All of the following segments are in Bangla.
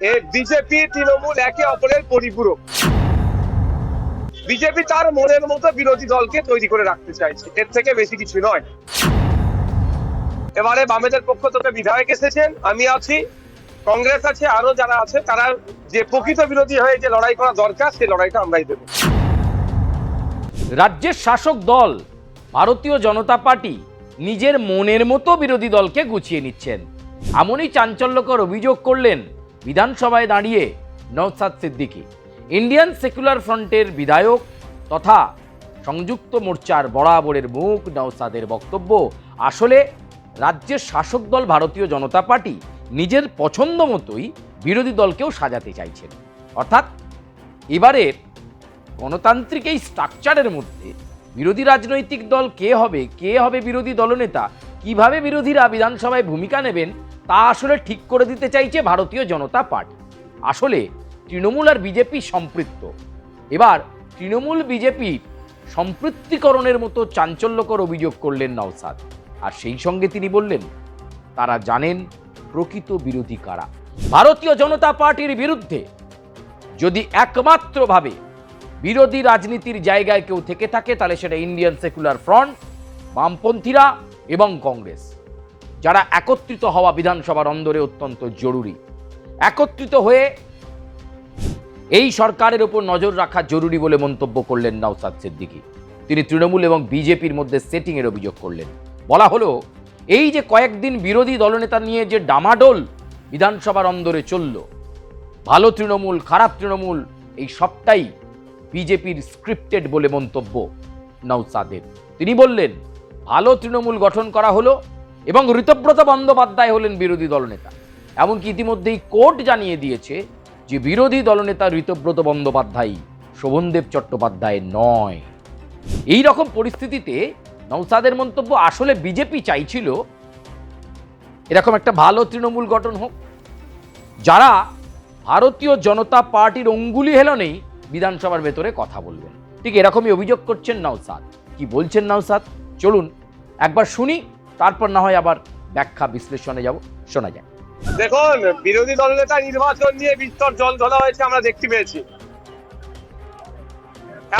বিজেপি তৃণমূল একে অপরের পরিপূরক। বিজেপি তার মনের মতো বিরোধী দলকে তৈরি করে রাখতে চাইছে, এর থেকে বেশি কিছু নয়। এবারে বামেদের পক্ষ থেকে বিধায়ক এসেছেন, আমি আছি, কংগ্রেস আছে, আরো যারা আছে, তারা যে প্রকৃত বিরোধী হয়ে যে লড়াই করা দরকার সেই লড়াইটা আমরাই দেব। রাজ্যের শাসক দল ভারতীয় জনতা পার্টি নিজের মনের মতো বিরোধী দলকে গুছিয়ে নিচ্ছেন, এমনই চাঞ্চল্যকর অভিযোগ করলেন বিধানসভায় দাঁড়িয়ে নওশাদ সিদ্দিকী। ইন্ডিয়ান সেকুলার ফ্রন্টের বিধায়ক তথা সংযুক্ত মোর্চার বরাবরের মুখ নওশাদের বক্তব্য, আসলে রাজ্যের শাসক দল ভারতীয় জনতা পার্টি নিজের পছন্দ মতোই বিরোধী দলকেও সাজাতে চাইছেন। অর্থাৎ এবারের গণতান্ত্রিক এই স্ট্রাকচারের মধ্যে বিরোধী রাজনৈতিক দল কে হবে বিরোধী দলনেতা, কিভাবে বিরোধীরা বিধানসভায় ভূমিকা নেবেন তা আসলে ঠিক করে দিতে চাইছে ভারতীয় জনতা পার্টি। আসলে তৃণমূল আর বিজেপি সম্পৃক্ত। এবার তৃণমূল বিজেপির সম্পৃক্তিকরণের মতো চাঞ্চল্যকর অভিযোগ করলেন নওশাদ, আর সেই সঙ্গে তিনি বললেন তারা জানেন প্রকৃত বিরোধী কারা। ভারতীয় জনতা পার্টির বিরুদ্ধে যদি একমাত্রভাবে বিরোধী রাজনীতির জায়গায় কেউ থেকে থাকে তাহলে সেটা ইন্ডিয়ান সেকুলার ফ্রন্ট, বামপন্থীরা এবং কংগ্রেস, যারা একত্রিত হওয়া বিধানসভার অন্দরে অত্যন্ত জরুরি। একত্রিত হয়ে এই সরকারের উপর নজর রাখা জরুরি বলে মন্তব্য করলেন নওশাদ সিদ্দিকী। তিনি তৃণমূল এবং বিজেপির মধ্যে সেটিংয়ের অভিযোগ করলেন। বলা হলো, এই যে কয়েকদিন বিরোধী দলনেতা নিয়ে যে ডামাডোল বিধানসভার অন্দরে চলল, ভালো তৃণমূল খারাপ তৃণমূল, এই সবটাই বিজেপির স্ক্রিপ্টেড বলে মন্তব্য নওশাদের। তিনি বললেন ভালো তৃণমূল গঠন করা হলো এবং ঋতব্রত বন্দ্যোপাধ্যায় হলেন বিরোধী দলনেতা। এমনকি ইতিমধ্যেই কোর্ট জানিয়ে দিয়েছে যে বিরোধী দলনেতা ঋতব্রত বন্দ্যোপাধ্যায়, শোভনদেব চট্টোপাধ্যায় নয়। এই রকম পরিস্থিতিতে নওশাদের মন্তব্য, আসলে বিজেপি চাইছিল এরকম একটা ভালো তৃণমূল গঠন হোক, যারা ভারতীয় জনতা পার্টির অঙ্গুলি হেলনেই বিধানসভার ভেতরে কথা বলবেন। ঠিক এরকমই অভিযোগ করছেন নওশাদ। কি বলছেন নওশাদ চলুন একবার শুনি, তারপর না হয় আবার ব্যাখ্যা বিশ্লেষণে যাব। শোনা যায়। দেখুন, বিরোধী দলনেতা নির্বাচন নিয়ে বিস্তর জল ঢলা হয়েছে, আমরা দেখতে পেয়েছি।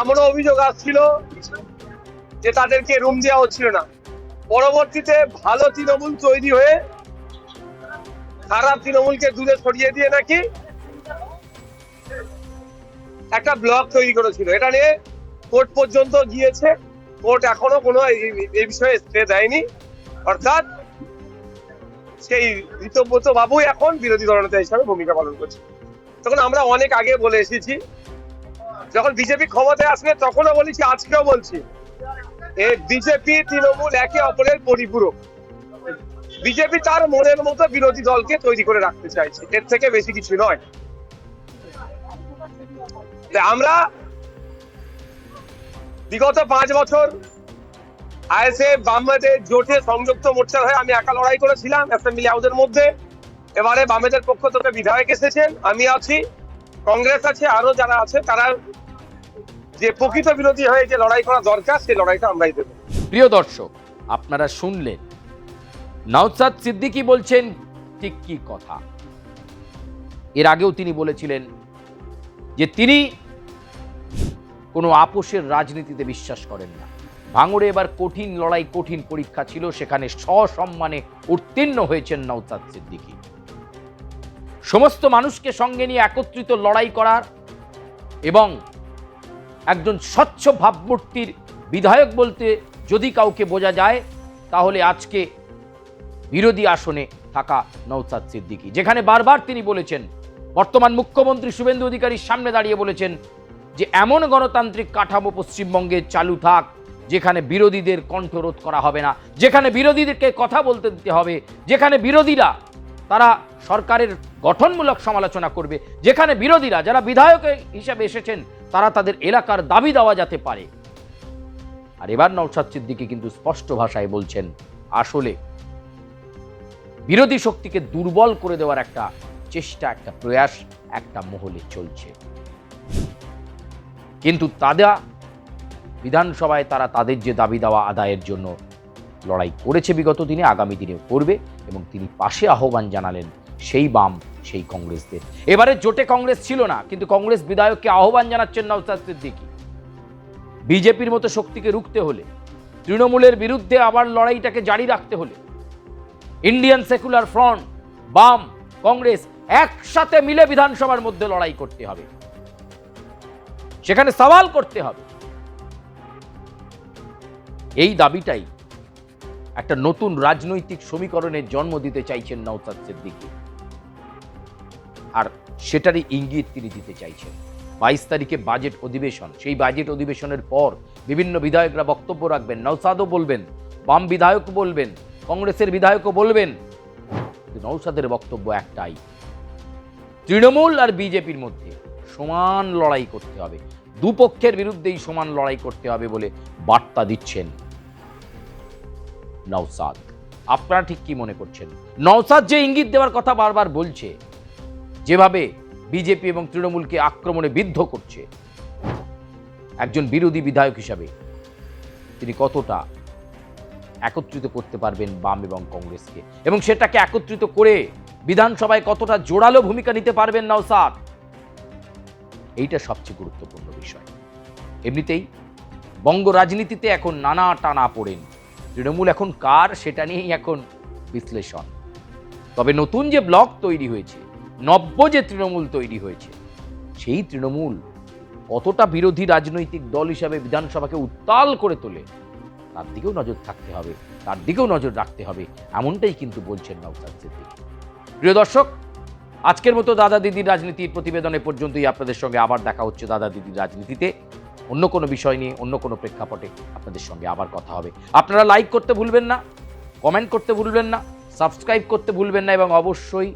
এমনও অভিযোগ আসছিল যে তাদেরকে রুম দেওয়া হচ্ছিল না। পরবর্তীতে ভালো তৃণমূল তৈরি হয়ে খারাপ তৃণমূলকে দূরে সরিয়ে দিয়ে নাকি একটা ব্লক তৈরি করেছিল। এটা নিয়ে কোর্ট পর্যন্ত গিয়েছে। কোর্ট এখনো কোনো এই বিষয়ে স্টে দেয়নি। অর্থাৎ সেই ঋতব্রত বাবু এখন বিরোধী দলনেতা হিসাবে ভূমিকা পালন করছে। তখন আমরা অনেক আগে বলে এসেছি, যখন বিজেপি ক্ষমতায় আসবে তখনও বলেছি, আজকেও বলছি, বিজেপি তৃণমূল একে অপরের পরিপূরক। বিজেপি তার মনের মতো বিরোধী দলকে তৈরি করে রাখতে চাইছে, এর থেকে বেশি কিছু নয়। আমরা বিগত 5 বছর আইএসএফ বামেদের জোটে সংযুক্ত মোর্চার হয়ে আমি একা লড়াই করেছিলাম অ্যাসেম্বলি হাউসের মধ্যে। এবারে বামেদের পক্ষ থেকে বিধায়ক এসেছেন, আমি আছি, কংগ্রেস আছে, আরো যারা আছে, তারা যে প্রকৃত বিরোধী হয়ে যে লড়াই করা দরকার সেই লড়াইটা আমরাই দেব। প্রিয় দর্শক, আপনারা শুনলেন নওশাদ সিদ্দিকী বলছেন ঠিক কি কথা। এর আগেও তিনি বলেছিলেন যে তিনি কোনো আপোষের রাজনীতিতে বিশ্বাস করেন না। ভাঙড়ে এবার কঠিন লড়াই, কঠিন পরীক্ষা ছিল, সেখানে সসম্মানে উত্তীর্ণ হয়েছেন নওশাদ সিদ্দিকী। সমস্ত মানুষকে সঙ্গে নিয়ে একত্রিত লড়াই করার এবং একজন স্বচ্ছ ভাবমূর্তির বিধায়ক বলতে যদি কাউকে বোঝা যায় তাহলে আজকে বিরোধী আসনে থাকা নওশাদ সিদ্দিকী, যেখানে বারবার তিনি বলেছেন, বর্তমান মুখ্যমন্ত্রী শুভেন্দু অধিকারীর সামনে দাঁড়িয়ে বলেছেন যে এমন গণতান্ত্রিক কাঠামো পশ্চিমবঙ্গে চালু থাক যেখানে বিরোধীদের কণ্ঠরোধ করা হবে না, যেখানে বিরোধীদেরকে কথা বলতে দিতে হবে, যেখানে বিরোধীরা তারা সরকারের গঠনমূলক সমালোচনা করবে, যেখানে বিরোধীরা যারা বিধায়ক হিসেবে এসেছেন তারা তাদের এলাকার দাবি দেওয়া যেতে পারে। আর এবার নওশাদ সিদ্দিকী কিন্তু স্পষ্ট ভাষায় বলছেন আসলে বিরোধী শক্তিকে দুর্বল করে দেওয়ার একটা চেষ্টা, একটা প্রয়াস একটা মহলে চলছে। কিন্তু তারা বিধানসভায় তারা তাদের যে দাবি দেওয়া আদায়ের জন্য লড়াই করেছে বিগত দিনে, আগামী দিনেও করবে এবং তিনি পাশে আহ্বান জানালেন সেই বাম সেই কংগ্রেসদের। এবারে জোটে কংগ্রেস ছিল না, কিন্তু কংগ্রেস বিধায়ককে আহ্বান জানাচ্ছেন নওশাদ সিদ্দিকী। বিজেপির মতো শক্তিকে রুখতে হলে, তৃণমূলের বিরুদ্ধে আবার লড়াইটাকে জারি রাখতে হলে ইন্ডিয়ান সেকুলার ফ্রন্ট, বাম, কংগ্রেস একসাথে মিলে বিধানসভার মধ্যে লড়াই করতে হবে, সেখানে সওয়াল করতে হবে। এই দাবিটাই একটা নতুন রাজনৈতিক সমীকরণের জন্ম দিতে চাইছেন নওশাদ সিদ্দিকী, আর সেটারই ইঙ্গিত তিনি দিতে চাইছেন। 22 তারিখে বাজেট অধিবেশন, সেই বাজেট অধিবেশনের পর বিভিন্ন বিধায়করা বক্তব্য রাখবেন, নওশাদও বলবেন, বাম বিধায়ক বলবেন, কংগ্রেসের বিধায়কও বলবেন। নওশাদের বক্তব্য একটাই, তৃণমূল আর বিজেপির মধ্যে সমান লড়াই করতে হবে, দুপক্ষের বিরুদ্ধেই সমান লড়াই করতে হবে বলে বার্তা দিচ্ছেন নওশাদ। আপনারা ঠিক কি মনে করছেন? নওশাদ যে ইঙ্গিত দেওয়ার কথা বারবার বলছে, যেভাবে বিজেপি এবং তৃণমূলকে আক্রমণে বিদ্ধ করছে, একজন বিরোধী বিধায়ক হিসাবে তিনি কতটা একত্রিত করতে পারবেন বাম এবং কংগ্রেসকে, এবং সেটাকে একত্রিত করে বিধানসভায় কতটা জোরালো ভূমিকা নিতে পারবেন নওশাদ, এইটা সবচেয়ে গুরুত্বপূর্ণ বিষয়। এমনিতেই বঙ্গ রাজনীতিতে এখন নানা টানা পড়েন, তৃণমূল এখন কার সেটা নিয়েই এখন বিশ্লেষণ। তবে নতুন যে ব্লক তৈরি হয়েছে, নব্য যে তৃণমূল তৈরি হয়েছে, সেই তৃণমূল কতটা বিরোধী রাজনৈতিক দল হিসাবে বিধানসভাকে উত্তাল করে তোলে, তার দিকেও নজর থাকতে হবে, তার দিকেও নজর রাখতে হবে, এমনটাই কিন্তু বলছেন নওশাদ সিদ্দিকী। প্রিয় দর্শক, আজকের মতো দাদা দিদির রাজনীতির প্রতিবেদনে পর্যন্তই। আপনাদের সঙ্গে আবার দেখা হচ্ছে দাদা দিদির রাজনীতিতে, অন্য কোনো বিষয় নিয়ে, অন্য কোনো প্রেক্ষাপটে আপনাদের সঙ্গে আবার কথা হবে। আপনারা লাইক করতে ভুলবেন না, কমেন্ট করতে ভুলবেন না, সাবস্ক্রাইব করতে ভুলবেন না, এবং অবশ্যই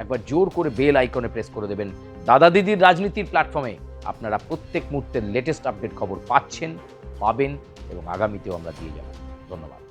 একবার জোর করে বেল আইকনে প্রেস করে দেবেন। দাদা দিদির রাজনীতির প্ল্যাটফর্মে আপনারা প্রত্যেক মুহূর্তের লেটেস্ট আপডেট খবর পাচ্ছেন, পাবেন, এবং আগামীতেও আমরা দিয়ে যাব। ধন্যবাদ।